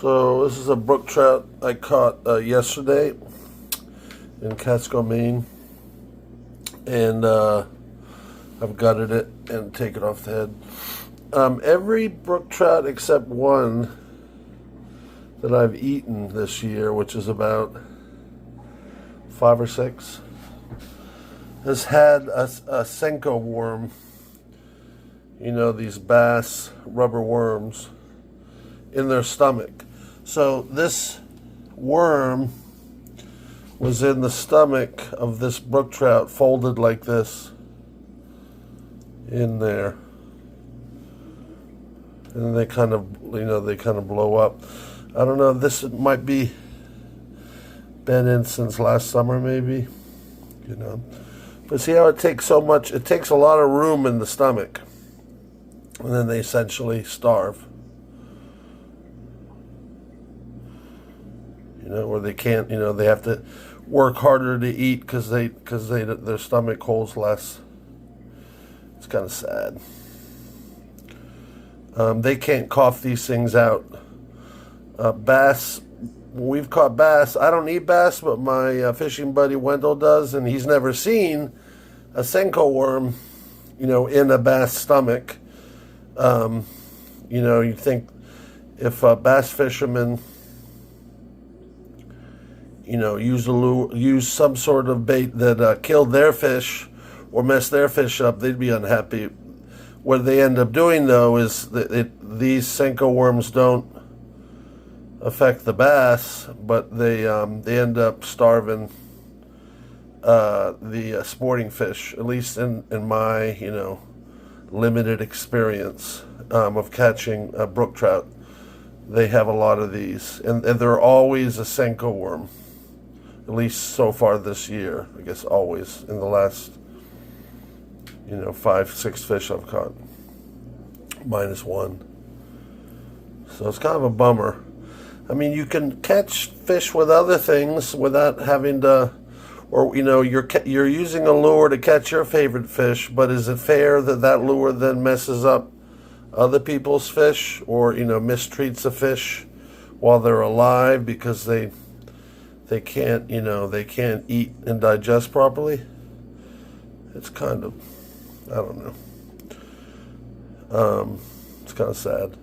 So this is a brook trout I caught yesterday in Catskill, Maine, and I've gutted it and taken off the head. Every brook trout except one that I've eaten this year, which is about 5 or 6, has had a senko worm. You know, these bass rubber worms in their stomach. So this worm was in the stomach of this brook trout, folded like this in there, and then they kind of blow up. I don't know, this might be been in since last summer, maybe, but see how it takes so much, it takes a lot of room in the stomach, and then they essentially starve. Or they can't, they have to work harder to eat because their stomach holds less. It's kind of sad. They can't cough these things out. Bass, we've caught bass. I don't eat bass, but my fishing buddy Wendell does, and he's never seen a senko worm, in a bass stomach. You'd think if bass fishermen use some sort of bait that killed their fish or messed their fish up, they'd be unhappy. What they end up doing, though, is that these senko worms don't affect the bass, but they end up starving the sporting fish. At least in my limited experience of catching brook trout, they have a lot of these, and they're always a senko worm. At least so far this year, I guess always in the last, 5, 6 fish I've caught, minus one. So it's kind of a bummer. I mean, you can catch fish with other things without having to, or you're using a lure to catch your favorite fish. But is it fair that lure then messes up other people's fish, or mistreats a fish while they're alive because they can't, they can't eat and digest properly? It's kind of, I don't know. It's kind of sad.